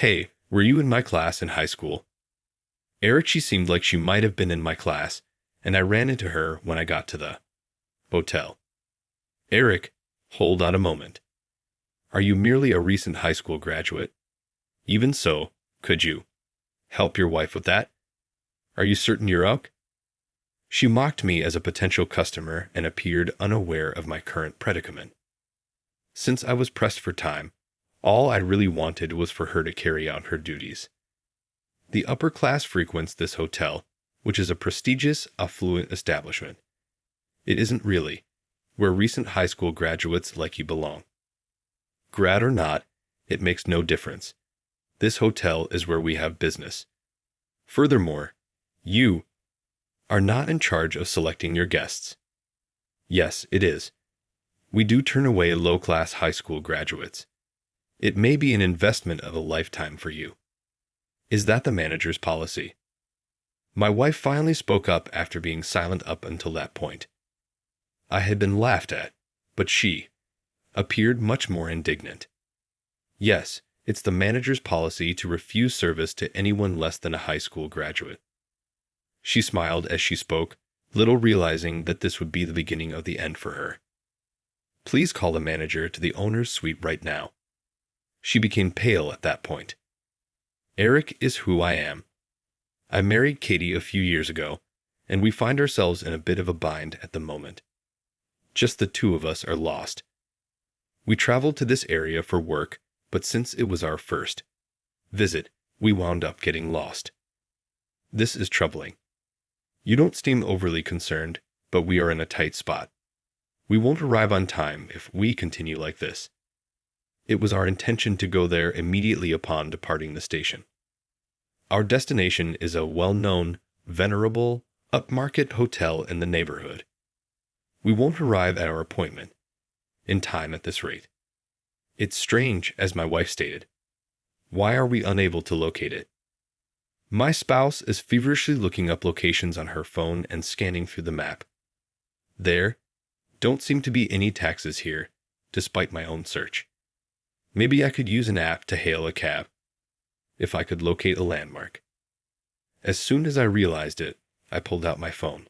Hey, were you in my class in high school? Eric, she seemed like she might have been in my class, and I ran into her when I got to the hotel. Eric, hold on a moment. Are you merely a recent high school graduate? Even so, could you help your wife with that? Are you certain you're out? She mocked me as a potential customer and appeared unaware of my current predicament. Since I was pressed for time, all I really wanted was for her to carry out her duties. The upper class frequents this hotel, which is a prestigious, affluent establishment. It isn't really, where recent high school graduates like you belong. Grad or not, it makes no difference. This hotel is where we have business. Furthermore, you are not in charge of selecting your guests. Yes, it is. We do turn away low-class high school graduates. It may be an investment of a lifetime for you. Is that the manager's policy? My wife finally spoke up after being silent up until that point. I had been laughed at, but she appeared much more indignant. Yes, it's the manager's policy to refuse service to anyone less than a high school graduate. She smiled as she spoke, little realizing that this would be the beginning of the end for her. Please call the manager to the owner's suite right now. She became pale at that point. Eric is who I am. I married Katie a few years ago, and we find ourselves in a bit of a bind at the moment. Just the two of us are lost. We traveled to this area for work, but since it was our first visit, we wound up getting lost. This is troubling. You don't seem overly concerned, but we are in a tight spot. We won't arrive on time if we continue like this. It was our intention to go there immediately upon departing the station. Our destination is a well-known, venerable, upmarket hotel in the neighborhood. We won't arrive at our appointment in time at this rate. It's strange, as my wife stated. Why are we unable to locate it? My spouse is feverishly looking up locations on her phone and scanning through the map. There don't seem to be any taxis here, despite my own search. Maybe I could use an app to hail a cab, if I could locate a landmark. As soon as I realized it, I pulled out my phone.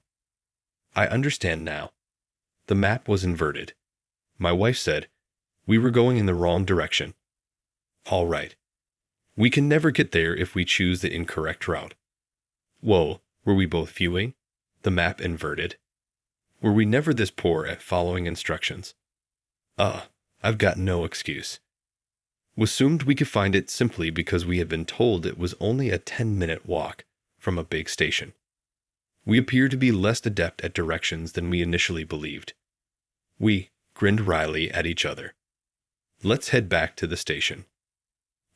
I understand now. The map was inverted. My wife said we were going in the wrong direction. All right. We can never get there if we choose the incorrect route. Whoa, were we both viewing the map inverted? Were we never this poor at following instructions? I've got no excuse. We assumed we could find it simply because we had been told it was only a 10-minute walk from a big station. We appear to be less adept at directions than we initially believed. We grinned wryly at each other. Let's head back to the station.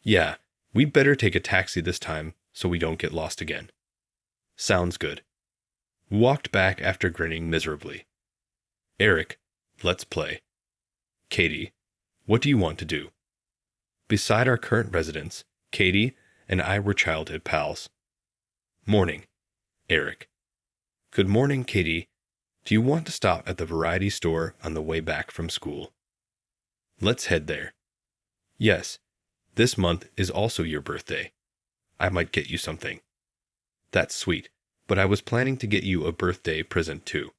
Yeah, we'd better take a taxi this time so we don't get lost again. Sounds good. We walked back after grinning miserably. Eric, let's play. Katie, what do you want to do? Beside our current residence, Katie and I were childhood pals. Morning, Eric. Good morning, Katie. Do you want to stop at the variety store on the way back from school? Let's head there. Yes, this month is also your birthday. I might get you something. That's sweet, but I was planning to get you a birthday present too.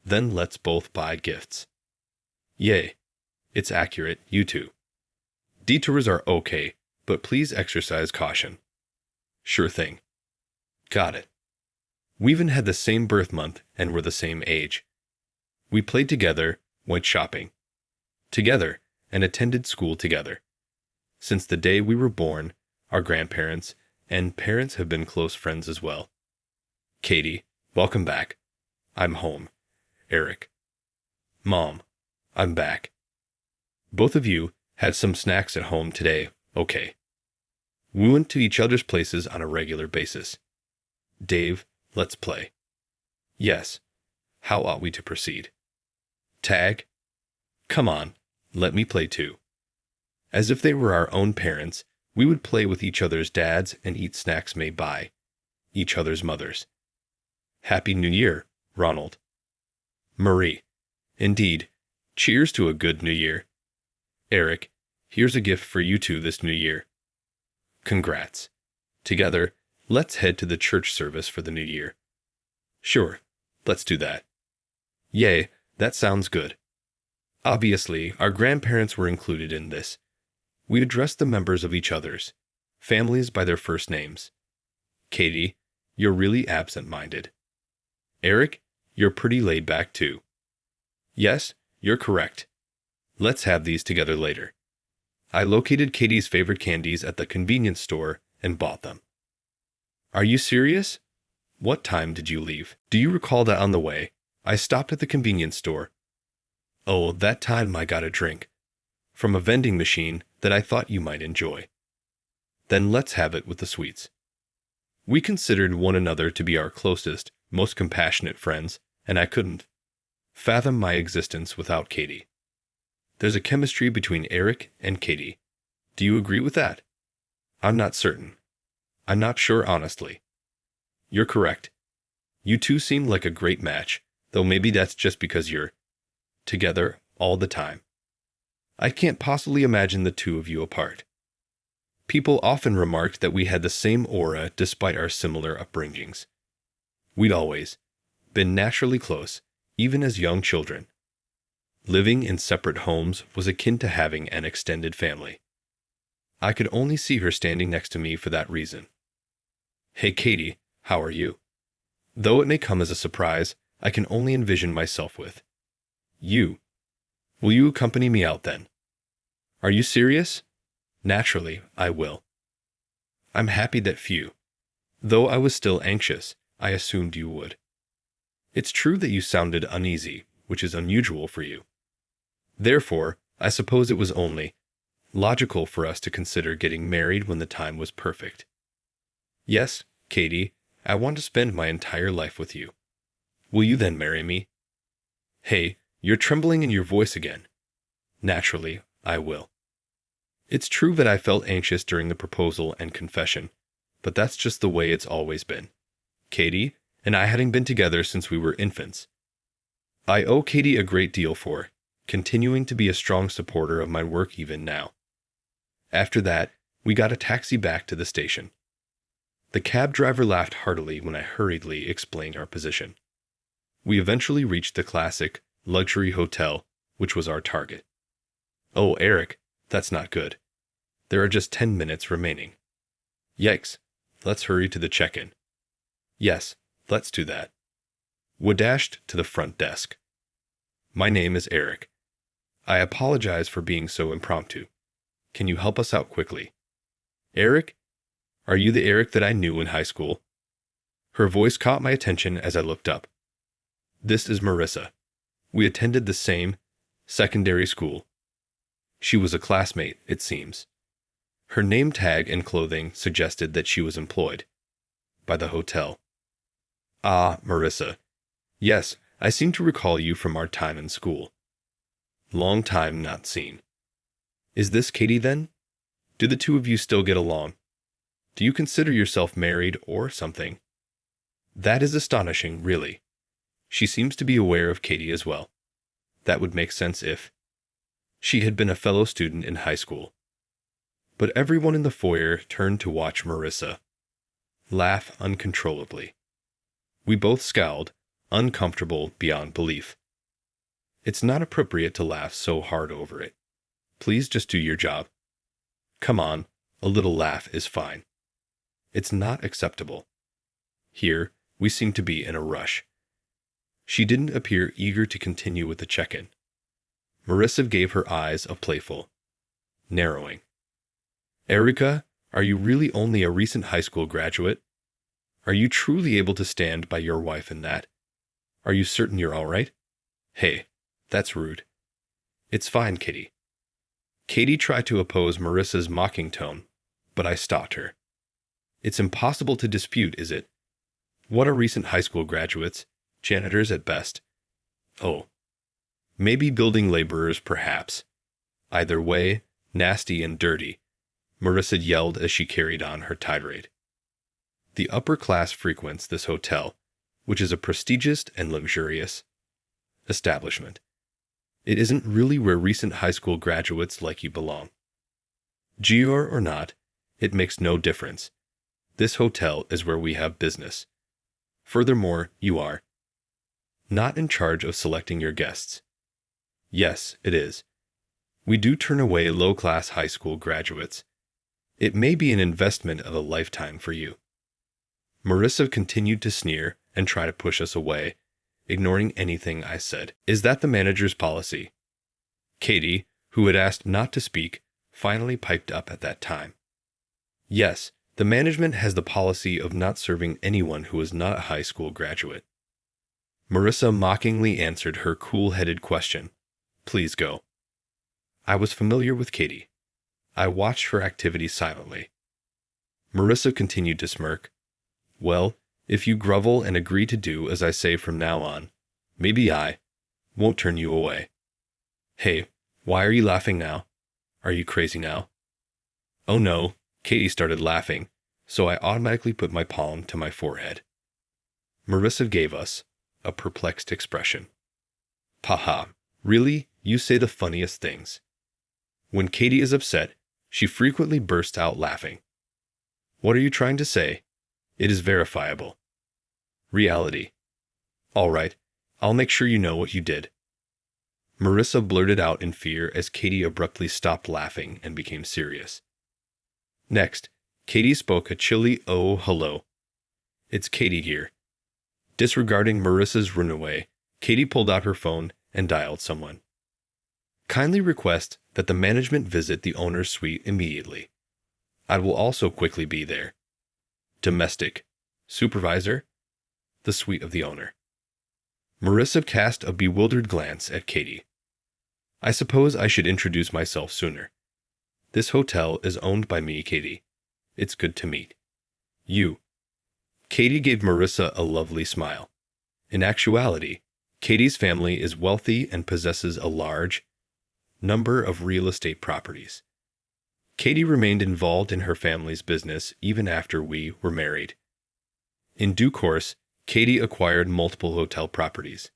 Then let's both buy gifts. Yay. It's accurate, you too. Detours are okay, but please exercise caution. Sure thing. Got it. We even had the same birth month and were the same age. We played together, went shopping together, and attended school together. Since the day we were born, our grandparents and parents have been close friends as well. Katie, welcome back. I'm home. Eric. Mom, I'm back. Both of you had some snacks at home today, okay. We went to each other's places on a regular basis. Dave, let's play. Yes. How ought we to proceed? Tag? Come on, let me play too. As if they were our own parents, we would play with each other's dads and eat snacks made by each other's mothers. Happy New Year, Ronald. Marie. Indeed. Cheers to a good New Year. Eric, here's a gift for you two this New Year. Congrats. Together, let's head to the church service for the new year. Sure, let's do that. Yay, that sounds good. Obviously, our grandparents were included in this. We addressed the members of each other's families by their first names. Katie, you're really absent-minded. Eric, you're pretty laid back too. Yes, you're correct. Let's have these together later. I located Katie's favorite candies at the convenience store and bought them. Are you serious? What time did you leave? Do you recall that on the way, I stopped at the convenience store? Oh, that time I got a drink from a vending machine that I thought you might enjoy. Then let's have it with the sweets. We considered one another to be our closest, most compassionate friends, and I couldn't fathom my existence without Katie. There's a chemistry between Eric and Katie. Do you agree with that? I'm not certain. I'm not sure, honestly. You're correct. You two seem like a great match, though maybe that's just because you're together all the time. I can't possibly imagine the two of you apart. People often remarked that we had the same aura despite our similar upbringings. We'd always been naturally close, even as young children. Living in separate homes was akin to having an extended family. I could only see her standing next to me for that reason. Hey Katie, how are you? Though it may come as a surprise, I can only envision myself with you. Will you accompany me out then? Are you serious? Naturally, I will. I'm happy that few. Though I was still anxious, I assumed you would. It's true that you sounded uneasy, which is unusual for you. Therefore, I suppose it was only logical for us to consider getting married when the time was perfect. Yes, Katie, I want to spend my entire life with you. Will you then marry me? Hey, you're trembling in your voice again. Naturally, I will. It's true that I felt anxious during the proposal and confession, but that's just the way it's always been. Katie and I hadn't been together since we were infants. I owe Katie a great deal for continuing to be a strong supporter of my work even now. After that, we got a taxi back to the station. The cab driver laughed heartily when I hurriedly explained our position. We eventually reached the classic luxury hotel, which was our target. Oh, Eric, that's not good. There are just 10 minutes remaining. Yikes, let's hurry to the check-in. Yes, let's do that. We dashed to the front desk. My name is Eric. I apologize for being so impromptu. Can you help us out quickly? Eric? Are you the Eric that I knew in high school? Her voice caught my attention as I looked up. This is Marissa. We attended the same secondary school. She was a classmate, it seems. Her name tag and clothing suggested that she was employed by the hotel. Ah, Marissa. Yes, I seem to recall you from our time in school. Long time not seen. Is this Katie then? Do the two of you still get along? Do you consider yourself married or something? That is astonishing, really. She seems to be aware of Katie as well. That would make sense if she had been a fellow student in high school. But everyone in the foyer turned to watch Marissa laugh uncontrollably. We both scowled, uncomfortable beyond belief. It's not appropriate to laugh so hard over it. Please just do your job. Come on, a little laugh is fine. It's not acceptable. Here, we seem to be in a rush. She didn't appear eager to continue with the check-in. Marissa gave her eyes a playful narrowing. Erica, are you really only a recent high school graduate? Are you truly able to stand by your wife in that? Are you certain you're all right? Hey, that's rude. It's fine, Kitty. Katie tried to oppose Marissa's mocking tone, but I stopped her. It's impossible to dispute, is it? What are recent high school graduates? Janitors at best. Oh. Maybe building laborers, perhaps. Either way, nasty and dirty, Marissa yelled as she carried on her tirade. The upper class frequents this hotel, which is a prestigious and luxurious establishment. It isn't really where recent high school graduates like you belong. Gior or not, It makes no difference. This hotel is where we have business. Furthermore, you are not in charge of selecting your guests. Yes, it is. We do turn away low-class high school graduates. It may be an investment of a lifetime for you. Marissa continued to sneer and try to push us away, ignoring anything I said. Is that the manager's policy? Katie, who had asked not to speak, finally piped up at that time. Yes, the management has the policy of not serving anyone who is not a high school graduate. Marissa mockingly answered her cool-headed question. Please go. I was familiar with Katie. I watched her activity silently. Marissa continued to smirk. Well, if you grovel and agree to do as I say from now on, maybe I won't turn you away. Hey, why are you laughing now? Are you crazy now? Oh no, Katie started laughing, so I automatically put my palm to my forehead. Marissa gave us a perplexed expression. Haha, really? You say the funniest things. When Katie is upset, she frequently bursts out laughing. What are you trying to say? It is verifiable. Reality. All right, I'll make sure you know what you did. Marissa blurted out in fear as Katie abruptly stopped laughing and became serious. Next, Katie spoke a chilly "Oh, hello. It's Katie here." Disregarding Marissa's runaway, Katie pulled out her phone and dialed someone. Kindly request that the management visit the owner's suite immediately. I will also quickly be there. Domestic. Supervisor. The suite of the owner. Marissa cast a bewildered glance at Katie. I suppose I should introduce myself sooner. This hotel is owned by me, Katie. It's good to meet you. Katie gave Marissa a lovely smile. In actuality, Katie's family is wealthy and possesses a large number of real estate properties. Katie remained involved in her family's business even after we were married. In due course, Katie acquired multiple hotel properties.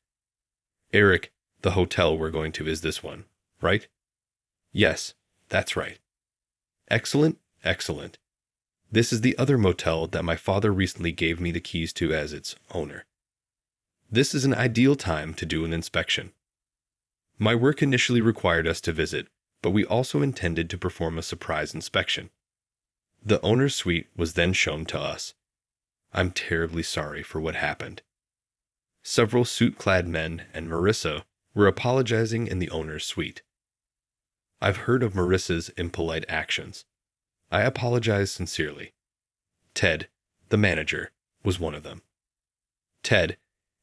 Eric, the hotel we're going to is this one, right? Yes, that's right. Excellent, excellent. This is the other motel that my father recently gave me the keys to as its owner. This is an ideal time to do an inspection. My work initially required us to visit, but we also intended to perform a surprise inspection. The owner's suite was then shown to us. I'm terribly sorry for what happened. Several suit-clad men and Marissa were apologizing in the owner's suite. I've heard of Marissa's impolite actions. I apologize sincerely. Ted, the manager, was one of them. Ted,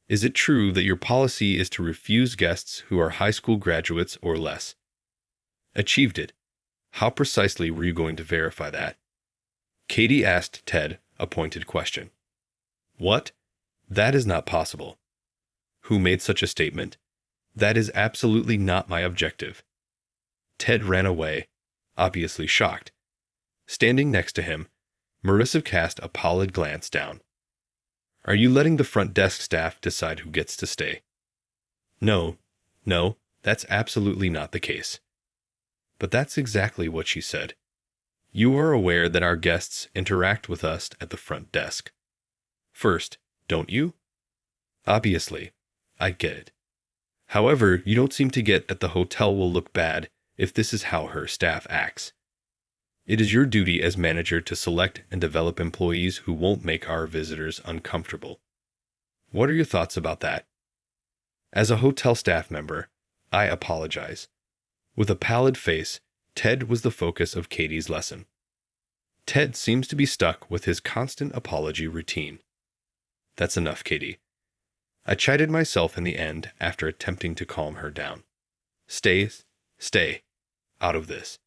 is it true that your policy is to refuse guests who are high school graduates or less? Achieved it. How precisely were you going to verify that? Katie asked Ted a pointed question. What? That is not possible. Who made such a statement? That is absolutely not my objective. Ted ran away, obviously shocked. Standing next to him, Marissa cast a pallid glance down. Are you letting the front desk staff decide who gets to stay? No, that's absolutely not the case. But that's exactly what she said. You are aware that our guests interact with us at the front desk. First, don't you? Obviously, I get it. However, you don't seem to get that the hotel will look bad if this is how her staff acts. It is your duty as manager to select and develop employees who won't make our visitors uncomfortable. What are your thoughts about that? As a hotel staff member, I apologize. With a pallid face, Ted was the focus of Katie's lesson. Ted seems to be stuck with his constant apology routine. That's enough, Katie. I chided myself in the end after attempting to calm her down. Stay out of this.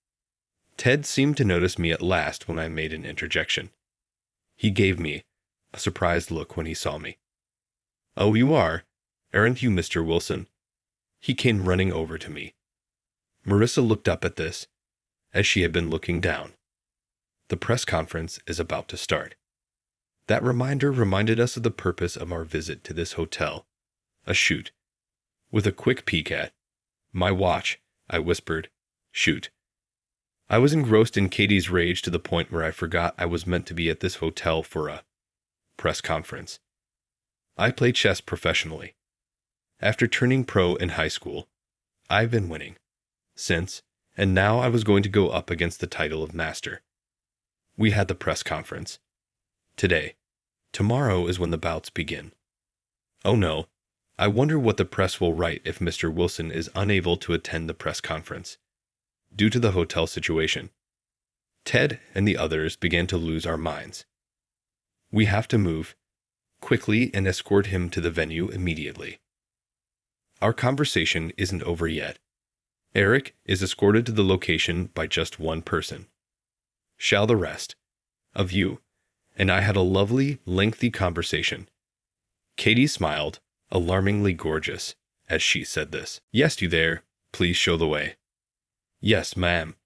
Ted seemed to notice me at last when I made an interjection. He gave me a surprised look when he saw me. Oh, you are? Aren't you Mr. Wilson? He came running over to me. Marissa looked up at this, as she had been looking down. The press conference is about to start. That reminder reminded us of the purpose of our visit to this hotel, a shoot. With a quick peek at my watch, I whispered, shoot. I was engrossed in Katie's rage to the point where I forgot I was meant to be at this hotel for a press conference. I play chess professionally. After turning pro in high school, I've been winning since, and now I was going to go up against the title of master. We had the press conference today. Tomorrow is when the bouts begin. Oh no, I wonder what the press will write if Mr. Wilson is unable to attend the press conference due to the hotel situation. Ted and the others began to lose our minds. We have to move quickly and escort him to the venue immediately. Our conversation isn't over yet. Eric is escorted to the location by just one person. Shall the rest of you and I had a lovely, lengthy conversation. Katie smiled, alarmingly gorgeous, as she said this. Yes, you there, please show the way. Yes, ma'am.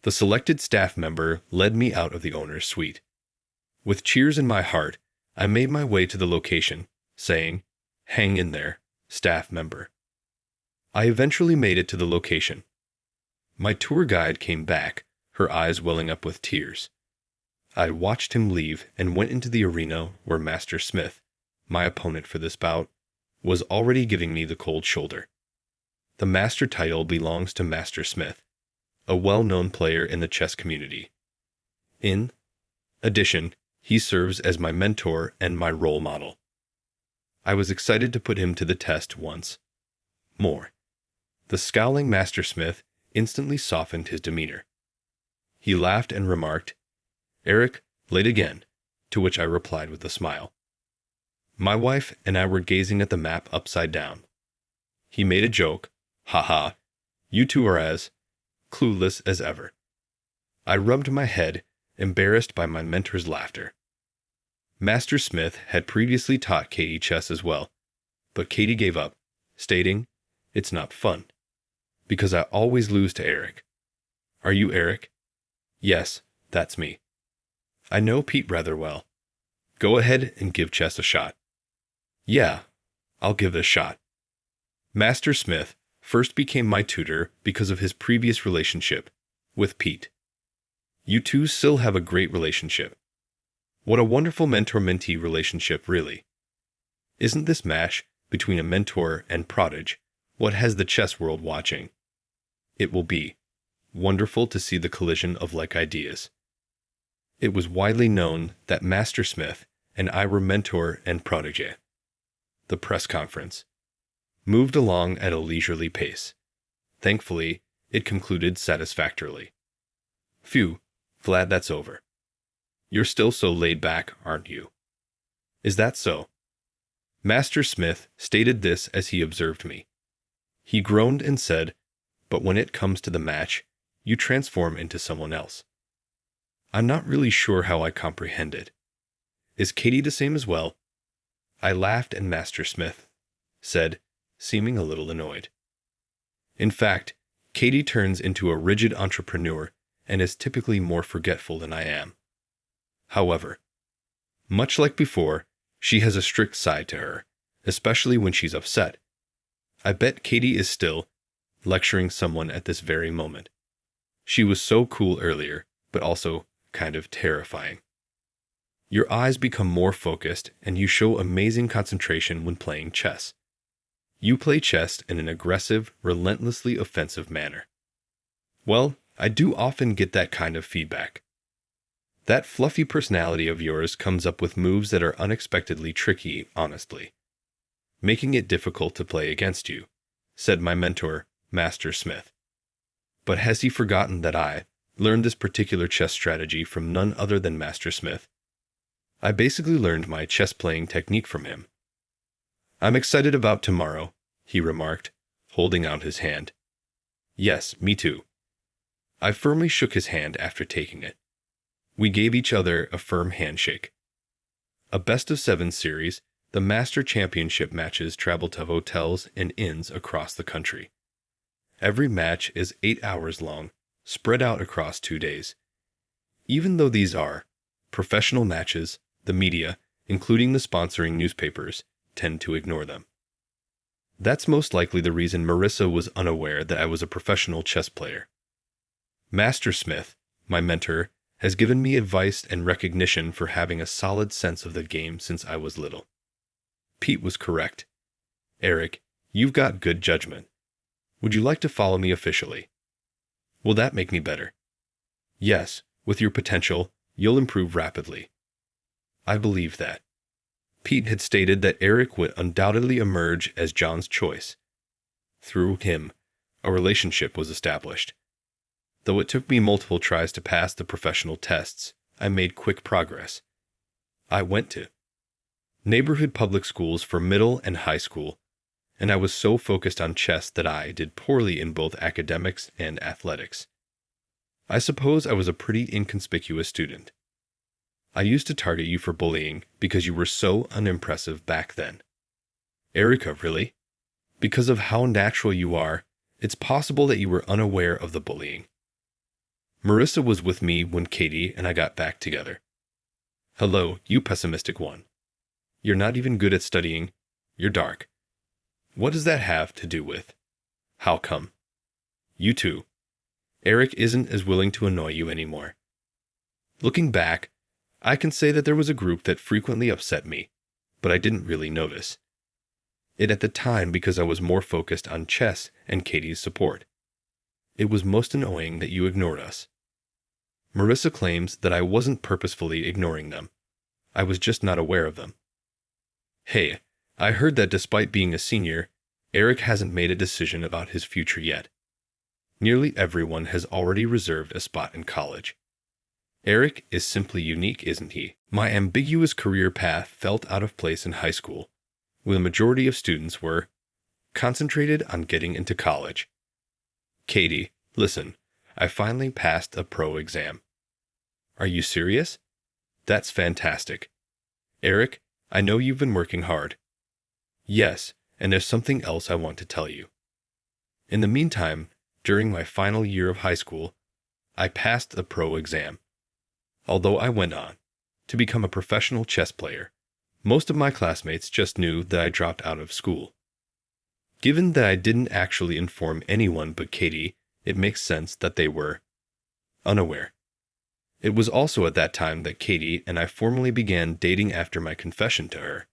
The selected staff member led me out of the owner's suite. With cheers in my heart, I made my way to the location, saying, "Hang in there, staff member." I eventually made it to the location. My tour guide came back, her eyes welling up with tears. I watched him leave and went into the arena where Master Smith, my opponent for this bout, was already giving me the cold shoulder. The master title belongs to Master Smith, a well-known player in the chess community. In addition, he serves as my mentor and my role model. I was excited to put him to the test once more. The scowling Master Smith instantly softened his demeanor. He laughed and remarked, "Eric, late again," to which I replied with a smile. My wife and I were gazing at the map upside down. He made a joke, "Ha, you two are as clueless as ever." I rubbed my head, embarrassed by my mentor's laughter. Master Smith had previously taught Katie chess as well, but Katie gave up, stating, "It's not fun, because I always lose to Eric." "Are you Eric?" "Yes, that's me." "I know Pete rather well. Go ahead and give chess a shot." "Yeah, I'll give it a shot." Master Smith first became my tutor because of his previous relationship with Pete. You two still have a great relationship. What a wonderful mentor-mentee relationship, really. Isn't this match between a mentor and prodigy what has the chess world watching? It will be wonderful to see the collision of like ideas. It was widely known that Master Smith and I were mentor and protege. The press conference moved along at a leisurely pace. Thankfully, it concluded satisfactorily. Phew, glad that's over. You're still so laid back, aren't you? Is that so? Master Smith stated this as he observed me. He groaned and said, "But when it comes to the match, you transform into someone else." I'm not really sure how I comprehend it. Is Katie the same as well? I laughed and Master Smith said, seeming a little annoyed. In fact, Katie turns into a rigid entrepreneur and is typically more forgetful than I am. However, much like before, she has a strict side to her, especially when she's upset. I bet Katie is still lecturing someone at this very moment. She was so cool earlier, but also kind of terrifying. Your eyes become more focused and you show amazing concentration when playing chess. You play chess in an aggressive, relentlessly offensive manner. Well, I do often get that kind of feedback. That fluffy personality of yours comes up with moves that are unexpectedly tricky, honestly, making it difficult to play against you, said my mentor, Master Smith. But has he forgotten that I learned this particular chess strategy from none other than Master Smith? I basically learned my chess-playing technique from him. I'm excited about tomorrow, he remarked, holding out his hand. Yes, me too. I firmly shook his hand after taking it. We gave each other a firm handshake. A best-of-7 series, the Master Championship matches travel to hotels and inns across the country. Every match is 8 hours long, spread out across 2 days. Even though these are professional matches, the media, including the sponsoring newspapers, tend to ignore them. That's most likely the reason Marissa was unaware that I was a professional chess player. Master Smith, my mentor, has given me advice and recognition for having a solid sense of the game since I was little. Pete was correct. Eric, you've got good judgment. Would you like to follow me officially? Will that make me better? Yes, with your potential, you'll improve rapidly. I believe that. Pete had stated that Eric would undoubtedly emerge as John's choice. Through him, a relationship was established. Though it took me multiple tries to pass the professional tests, I made quick progress. I went to neighborhood public schools for middle and high school, and I was so focused on chess that I did poorly in both academics and athletics. I suppose I was a pretty inconspicuous student. I used to target you for bullying because you were so unimpressive back then. Erica, really? Because of how natural you are, it's possible that you were unaware of the bullying. Marissa was with me when Katie and I got back together. Hello, you pessimistic one. You're not even good at studying. You're dark. What does that have to do with? How come? You too. Eric isn't as willing to annoy you anymore. Looking back, I can say that there was a group that frequently upset me, but I didn't really notice it at the time because I was more focused on chess and Katie's support. It was most annoying that you ignored us. Marissa claims that I wasn't purposefully ignoring them. I was just not aware of them. Hey, I heard that despite being a senior, Eric hasn't made a decision about his future yet. Nearly everyone has already reserved a spot in college. Eric is simply unique, isn't he? My ambiguous career path felt out of place in high school, where the majority of students were concentrated on getting into college. Katie, listen, I finally passed a pro exam. Are you serious? That's fantastic. Eric, I know you've been working hard. Yes, and there's something else I want to tell you. In the meantime, during my final year of high school, I passed the pro exam. Although I went on to become a professional chess player, most of my classmates just knew that I dropped out of school. Given that I didn't actually inform anyone but Katie, it makes sense that they were unaware. It was also at that time that Katie and I formally began dating after my confession to her.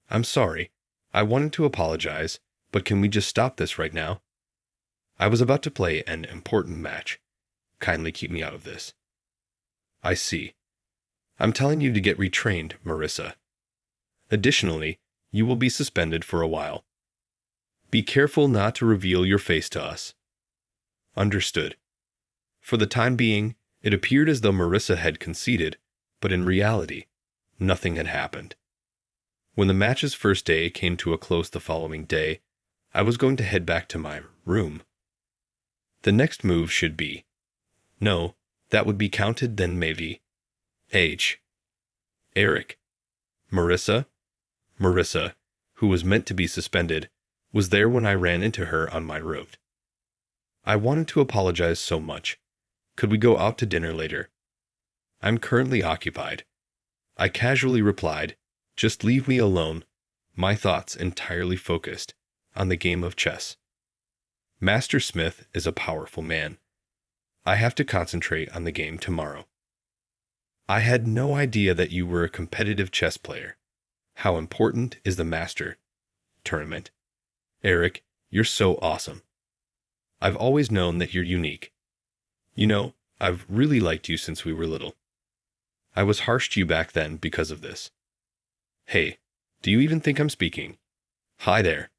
I'm sorry. I wanted to apologize, but can we just stop this right now? I was about to play an important match. Kindly keep me out of this. I see. I'm telling you to get retrained, Marissa. Additionally, you will be suspended for a while. Be careful not to reveal your face to us. Understood. For the time being, it appeared as though Marissa had conceded, but in reality, nothing had happened. When the match's first day came to a close the following day, I was going to head back to my room. The next move should be, no, that would be counted then maybe. Eric. Marissa, who was meant to be suspended, was there when I ran into her on my route. I wanted to apologize so much. Could we go out to dinner later? I'm currently occupied. I casually replied, just leave me alone, my thoughts entirely focused on the game of chess. Master Smith is a powerful man. I have to concentrate on the game tomorrow. I had no idea that you were a competitive chess player. How important is the Master tournament? Eric, you're so awesome. I've always known that you're unique. You know, I've really liked you since we were little. I was harsh to you back then because of this. Hey, do you even think I'm speaking? Hi there.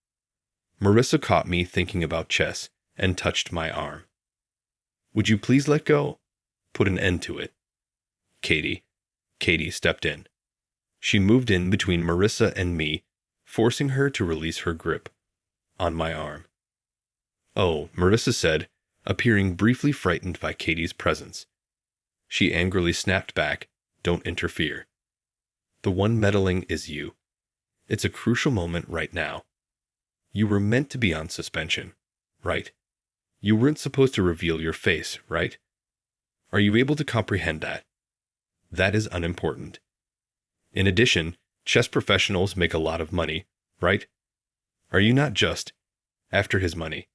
Marissa caught me thinking about chess and touched my arm. Would you please let go? Put an end to it. Katie stepped in. She moved in between Marissa and me, forcing her to release her grip on my arm. Oh, Marissa said, appearing briefly frightened by Katie's presence. She angrily snapped back, don't interfere. The one meddling is you. It's a crucial moment right now. You were meant to be on suspension, right? You weren't supposed to reveal your face, right? Are you able to comprehend that? That is unimportant. In addition, chess professionals make a lot of money, right? Are you not just after his money?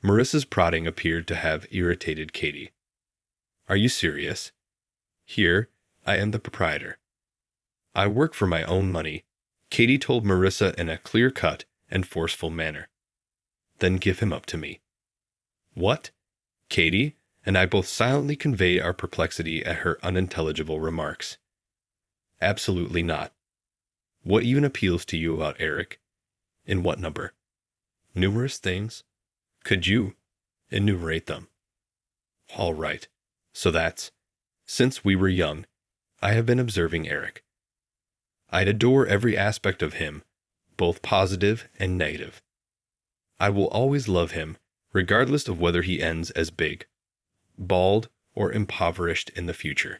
Marissa's prodding appeared to have irritated Katie. Are you serious? Here, I am the proprietor. I work for my own money, Katie told Marissa in a clear-cut and forceful manner. Then give him up to me. What? Katie and I both silently conveyed our perplexity at her unintelligible remarks. Absolutely not. What even appeals to you about Eric? In what number? Numerous things. Could you enumerate them? All right. So that's, since we were young, I have been observing Eric. I'd adore every aspect of him, both positive and negative. I will always love him, regardless of whether he ends as big, bald, or impoverished in the future.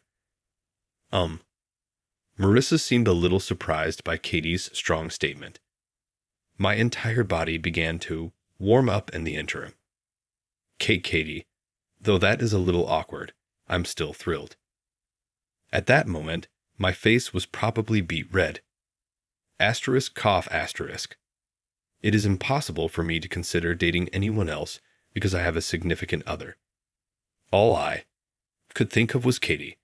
Marissa seemed a little surprised by Katie's strong statement. My entire body began to warm up in the interim. Katie, though that is a little awkward, I'm still thrilled. At that moment, my face was probably beet red. Asterisk cough asterisk. It is impossible for me to consider dating anyone else because I have a significant other. All I could think of was Katie.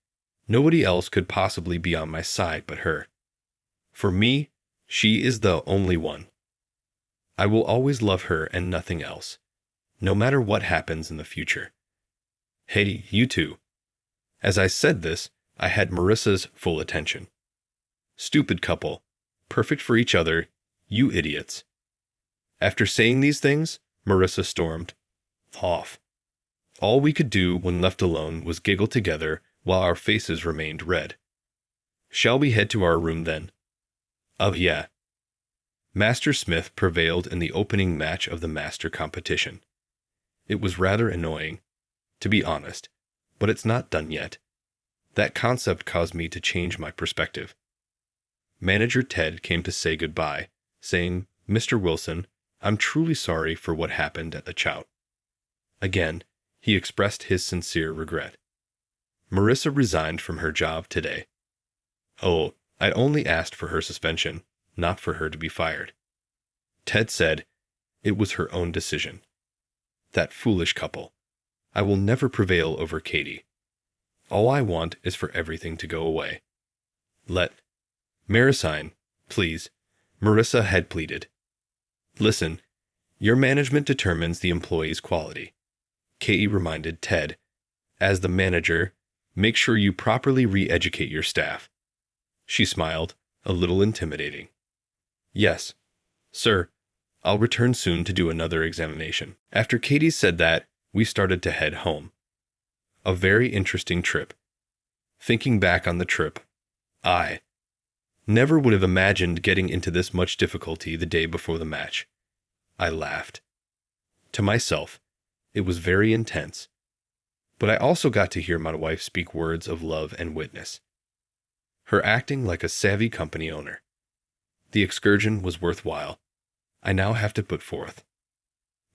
Nobody else could possibly be on my side but her. For me, she is the only one. I will always love her and nothing else, no matter what happens in the future. Hey, you two. As I said this, I had Marissa's full attention. Stupid couple. Perfect for each other. You idiots. After saying these things, Marissa stormed off. All we could do when left alone was giggle together while our faces remained red. Shall we head to our room then? Oh yeah. Master Smith prevailed in the opening match of the master competition. It was rather annoying, to be honest, but it's not done yet. That concept caused me to change my perspective. Manager Ted came to say goodbye, saying, Mr. Wilson, I'm truly sorry for what happened at the chout. Again, he expressed his sincere regret. Marissa resigned from her job today. Oh, I only asked for her suspension, not for her to be fired. Ted said it was her own decision. That foolish couple. I will never prevail over Katie. All I want is for everything to go away. Let me resign, please, Marissa had pleaded. Listen, your management determines the employee's quality. Katie reminded Ted. As the manager, make sure you properly re-educate your staff. She smiled, a little intimidating. Yes, sir. I'll return soon to do another examination. After Katie said that, we started to head home. A very interesting trip. Thinking back on the trip, I never would have imagined getting into this much difficulty the day before the match. I laughed. To myself, it was very intense. But I also got to hear my wife speak words of love and witness. Her acting like a savvy company owner. The excursion was worthwhile. I now have to put forth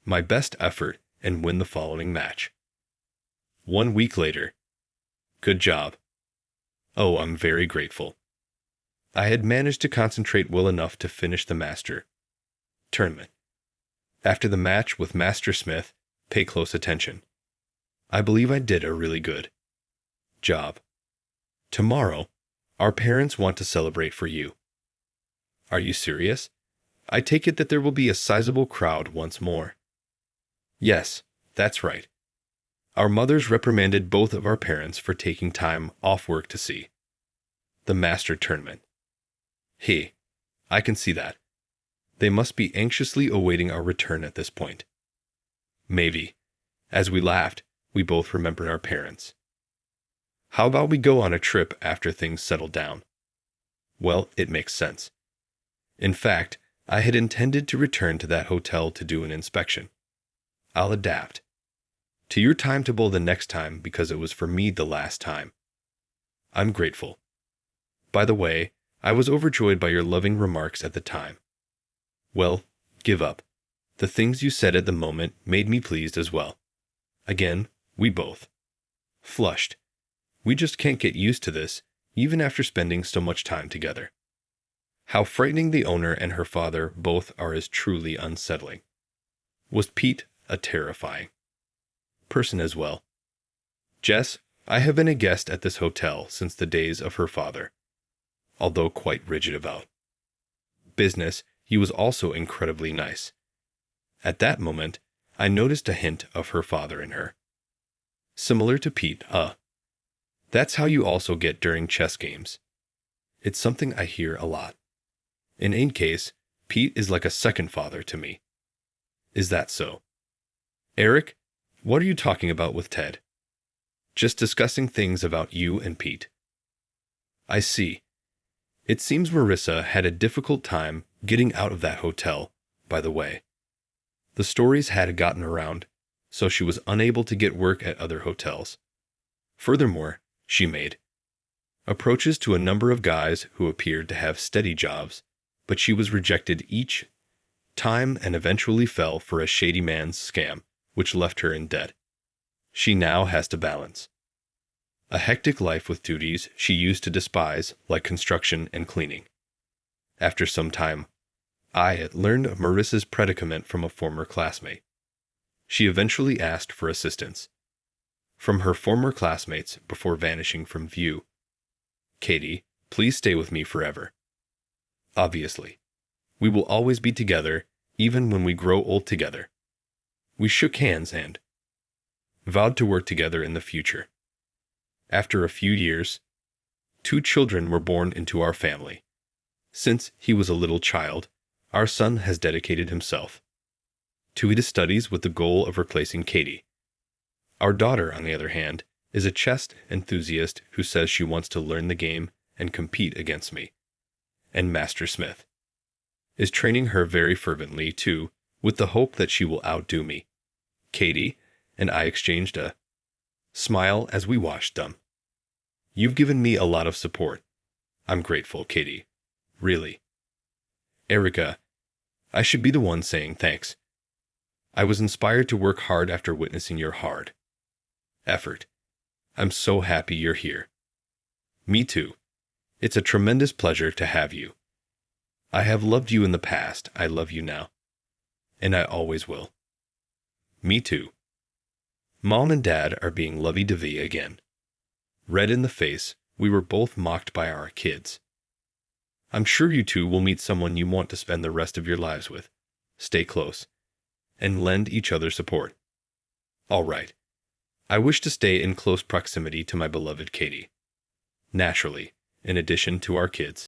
my best effort and win the following match. 1 week later. Good job. Oh, I'm very grateful. I had managed to concentrate well enough to finish the master tournament. After the match with Master Smith, pay close attention. I believe I did a really good job. Tomorrow, our parents want to celebrate for you. Are you serious? I take it that there will be a sizable crowd once more. Yes, that's right. Our mothers reprimanded both of our parents for taking time off work to see the master tournament. Hey, I can see that. They must be anxiously awaiting our return at this point. Maybe. As we laughed, we both remembered our parents. How about we go on a trip after things settle down? Well, it makes sense. In fact, I had intended to return to that hotel to do an inspection. I'll adapt. To your timetable the next time because it was for me the last time. I'm grateful. By the way, I was overjoyed by your loving remarks at the time. Well, give up. The things you said at the moment made me pleased as well. Again, we both flushed. We just can't get used to this, even after spending so much time together. How frightening the owner and her father both are is truly unsettling. Was Pete a terrifying person as well. Jess, I have been a guest at this hotel since the days of her father. Although quite rigid about business, he was also incredibly nice. At that moment, I noticed a hint of her father in her. Similar to Pete, That's how you also get during chess games. It's something I hear a lot. In any case, Pete is like a second father to me. Is that so? Eric, what are you talking about with Ted? Just discussing things about you and Pete. I see. It seems Marissa had a difficult time getting out of that hotel, by the way. The stories had gotten around, so she was unable to get work at other hotels. Furthermore, she made approaches to a number of guys who appeared to have steady jobs, but she was rejected each time and eventually fell for a shady man's scam, which left her in debt. She now has to balance a hectic life with duties she used to despise, like construction and cleaning. After some time, I had learned of Marissa's predicament from a former classmate. She eventually asked for assistance from her former classmates before vanishing from view. Katie, please stay with me forever. Obviously, we will always be together, even when we grow old together. We shook hands and vowed to work together in the future. After a few years, 2 children were born into our family. Since he was a little child, our son has dedicated himself to his studies with the goal of replacing Katie. Our daughter, on the other hand, is a chess enthusiast who says she wants to learn the game and compete against me. And Master Smith is training her very fervently, too, with the hope that she will outdo me. Katie and I exchanged a smile as we watched them. You've given me a lot of support. I'm grateful, Katie. Really. Erica, I should be the one saying thanks. I was inspired to work hard after witnessing your hard effort. I'm so happy you're here. Me too. It's a tremendous pleasure to have you. I have loved you in the past. I love you now. And I always will. Me too. Mom and Dad are being lovey-dovey again. Red in the face, we were both mocked by our kids. I'm sure you two will meet someone you want to spend the rest of your lives with. Stay close. And lend each other support. All right. I wish to stay in close proximity to my beloved Katie. Naturally, in addition to our kids.